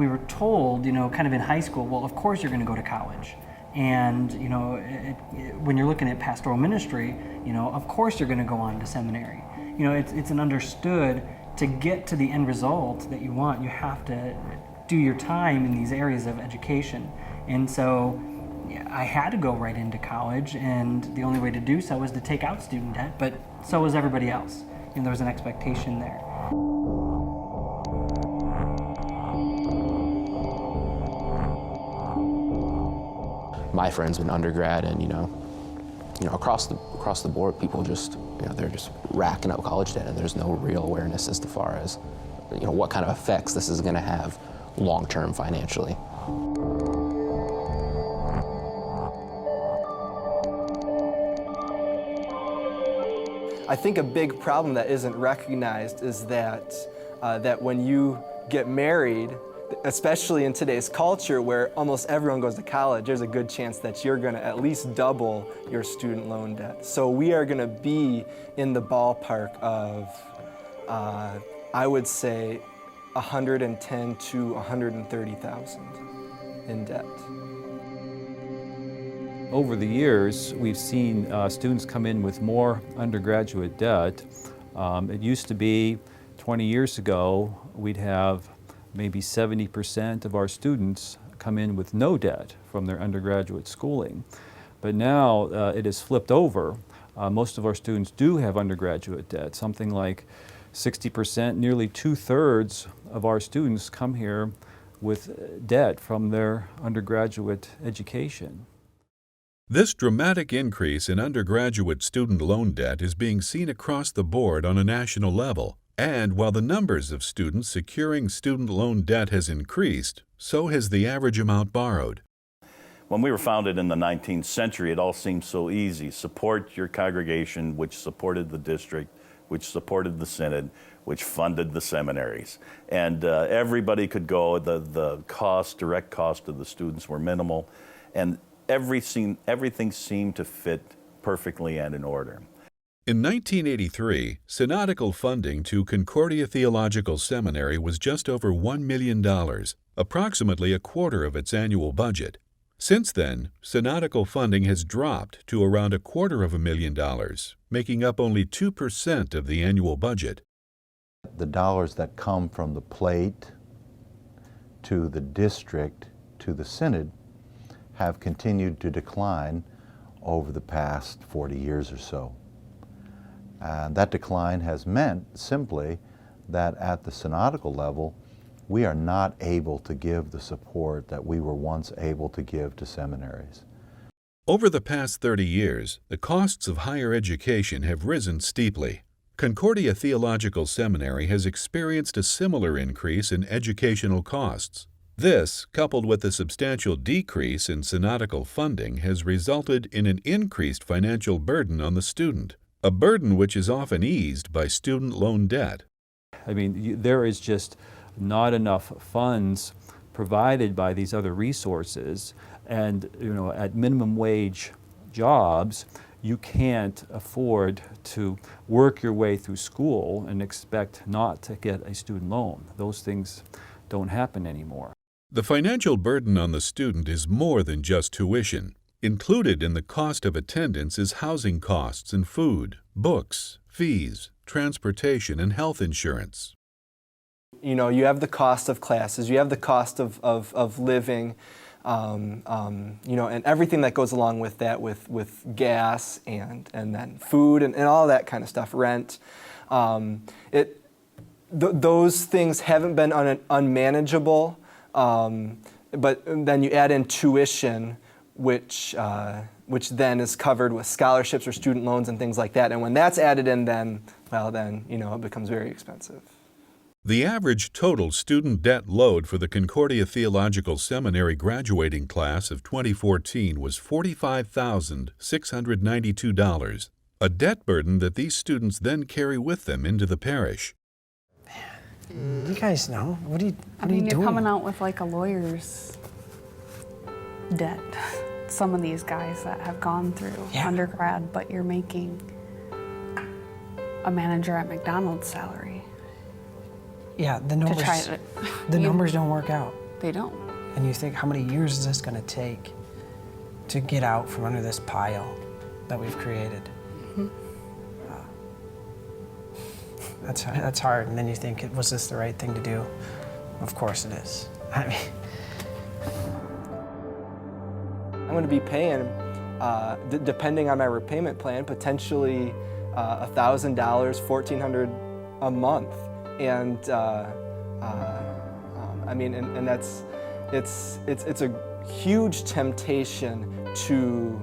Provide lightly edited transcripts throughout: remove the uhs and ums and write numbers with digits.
we were told, kind of in high school, well, of course you're going to go to college. And, when you're looking at pastoral ministry, of course you're going to go on to seminary. It's an understood, to get to the end result that you want, you have to do your time in these areas of education. And so I had to go right into college, and the only way to do so was to take out student debt, but so was everybody else. There was an expectation there. My friends in undergrad, and across the board, people just they're just racking up college debt, and there's no real awareness as far as what kind of effects this is going to have long-term financially. I think a big problem that isn't recognized is that that when you get married, especially in today's culture where almost everyone goes to college, there's a good chance that you're going to at least double your student loan debt. So we are going to be in the ballpark of, I would say, 110 to 130,000 in debt. Over the years, we've seen students come in with more undergraduate debt. It used to be 20 years ago, we'd have maybe 70% of our students come in with no debt from their undergraduate schooling. But now it has flipped over. Most of our students do have undergraduate debt. Something like 60%, nearly 2/3 of our students come here with debt from their undergraduate education. This dramatic increase in undergraduate student loan debt is being seen across the board on a national level. And while the numbers of students securing student loan debt has increased, so has the average amount borrowed. When we were founded in the 19th century, it all seemed so easy. Support your congregation, which supported the district, which supported the synod, which funded the seminaries. And everybody could go. The direct cost of the students were minimal. And everything seemed to fit perfectly and in order. In 1983, synodical funding to Concordia Theological Seminary was just over $1 million, approximately a quarter of its annual budget. Since then, synodical funding has dropped to around $250,000, making up only 2% of the annual budget. The dollars that come from the plate to the district to the synod have continued to decline over the past 40 years or so. And that decline has meant simply that at the synodical level, we are not able to give the support that we were once able to give to seminaries. Over the past 30 years, the costs of higher education have risen steeply. Concordia Theological Seminary has experienced a similar increase in educational costs. This, coupled with a substantial decrease in synodical funding, has resulted in an increased financial burden on the student, a burden which is often eased by student loan debt. I mean, there is just not enough funds provided by these other resources, and at minimum wage jobs, you can't afford to work your way through school and expect not to get a student loan. Those things don't happen anymore. The financial burden on the student is more than just tuition. Included in the cost of attendance is housing costs and food, books, fees, transportation, and health insurance. You have the cost of classes, you have the cost of living, and everything that goes along with that, with gas and then food and all that kind of stuff, rent. Those things haven't been unmanageable, but then you add in tuition, which then is covered with scholarships or student loans and things like that. And when that's added in, then it becomes very expensive. The average total student debt load for the Concordia Theological Seminary graduating class of 2014 was $45,692, a debt burden that these students then carry with them into the parish. Man, you guys know. What are you doing? You're coming out with like a lawyer's debt. Some of these guys that have gone through undergrad, but you're making a manager at McDonald's salary. Yeah, the numbers don't work out. They don't. And you think, how many years is this going to take to get out from under this pile that we've created? Mm-hmm. That's hard. And then you think, was this the right thing to do? Of course it is. I mean, I'm going to be paying, depending on my repayment plan, potentially $1,000, $1,400 a month, and I mean, and that's it's a huge temptation to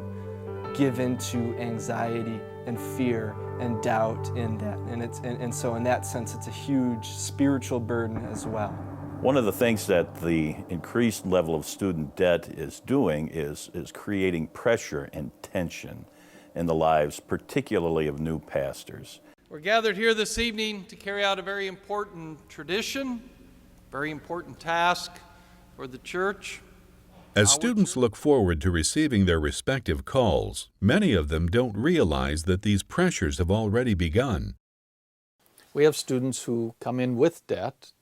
give into anxiety and fear and doubt in that, and so in that sense, it's a huge spiritual burden as well. One of the things that the increased level of student debt is doing is creating pressure and tension in the lives, particularly of new pastors. We're gathered here this evening to carry out a very important tradition, very important task for the church. As students look forward to receiving their respective calls, many of them don't realize that these pressures have already begun. We have students who come in with debt.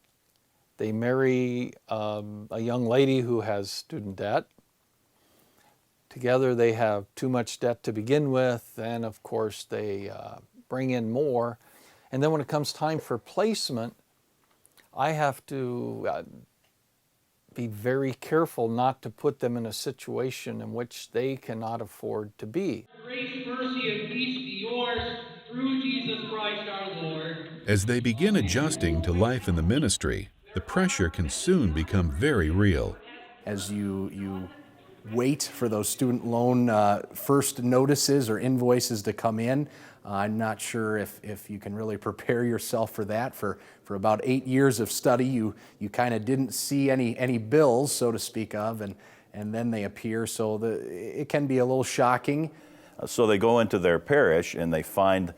They marry a young lady who has student debt. Together they have too much debt to begin with, and of course they bring in more. And then when it comes time for placement, I have to be very careful not to put them in a situation in which they cannot afford to be. Grace, mercy, and peace be yours through Jesus Christ our Lord. As they begin adjusting to life in the ministry, the pressure can soon become very real. As you wait for those student loan first notices or invoices to come in, I'm not sure if you can really prepare yourself for that. For about 8 years of study, you kind of didn't see any bills, so to speak of, and then they appear, so it can be a little shocking. So they go into their parish and they find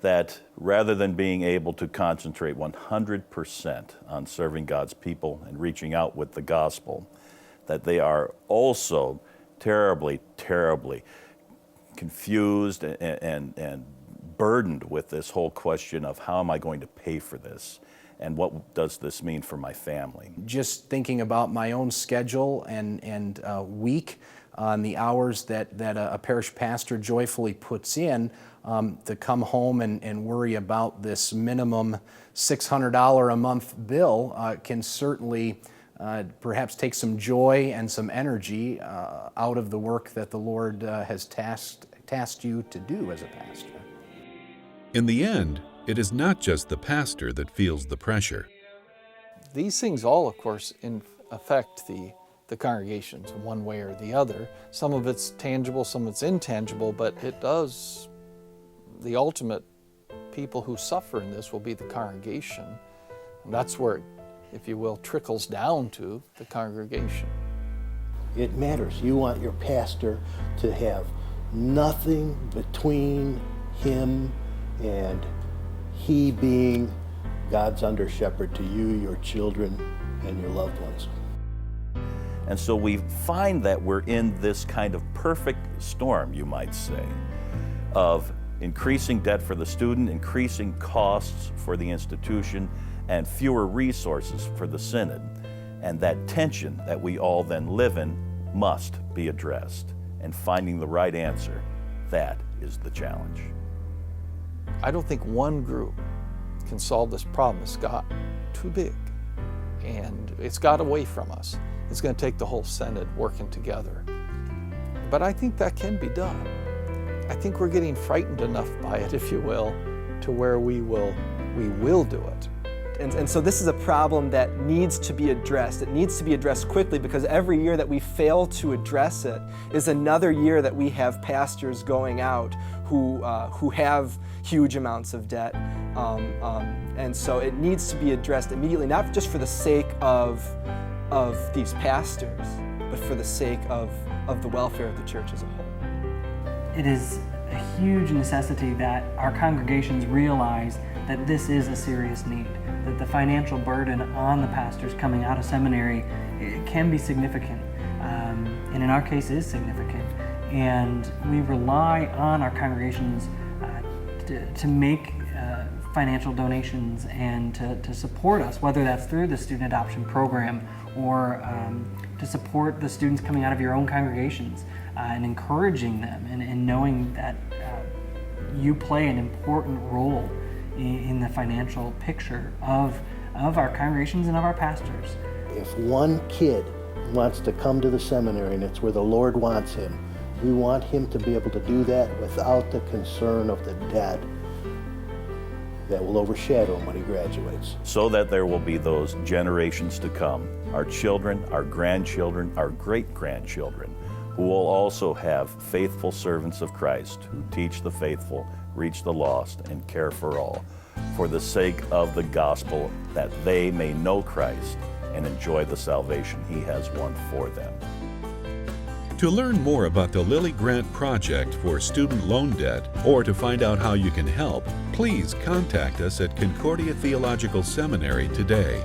that rather than being able to concentrate 100% on serving God's people and reaching out with the gospel, that they are also terribly, terribly confused and burdened with this whole question of how am I going to pay for this and what does this mean for my family. Just thinking about my own schedule and week on the hours that a parish pastor joyfully puts in, to come home and worry about this minimum $600 a month bill can certainly perhaps take some joy and some energy out of the work that the Lord has tasked you to do as a pastor. In the end, it is not just the pastor that feels the pressure. These things all, of course, affect the congregations in one way or the other. Some of it's tangible, some of it's intangible, but it does, the ultimate people who suffer in this will be the congregation. And that's where, if you will, trickles down to the congregation. It matters. You want your pastor to have nothing between him and he being God's under shepherd to you, your children, and your loved ones. And so we find that we're in this kind of perfect storm, you might say, of increasing debt for the student, increasing costs for the institution, and fewer resources for the synod. And that tension that we all then live in must be addressed. And finding the right answer, that is the challenge. I don't think one group can solve this problem. It's got too big and it's got away from us. It's going to take the whole synod working together. But I think that can be done. I think we're getting frightened enough by it, if you will, to where we will do it. And so this is a problem that needs to be addressed. It needs to be addressed quickly because every year that we fail to address it is another year that we have pastors going out who have huge amounts of debt. And so it needs to be addressed immediately, not just for the sake of these pastors, but for the sake of the welfare of the church as a whole. It is a huge necessity that our congregations realize that this is a serious need, that the financial burden on the pastors coming out of seminary, it can be significant, and in our case is significant. And we rely on our congregations to make financial donations and to support us, whether that's through the student adoption program or to support the students coming out of your own congregations and encouraging them and knowing that you play an important role in the financial picture of our congregations and of our pastors. If one kid wants to come to the seminary and it's where the Lord wants him, we want him to be able to do that without the concern of the debt that will overshadow him when he graduates. So that there will be those generations to come, our children, our grandchildren, our great-grandchildren, who will also have faithful servants of Christ who teach the faithful, reach the lost, and care for all, for the sake of the gospel, that they may know Christ and enjoy the salvation he has won for them. To learn more about the Lilly Grant Project for student loan debt, or to find out how you can help, please contact us at Concordia Theological Seminary today.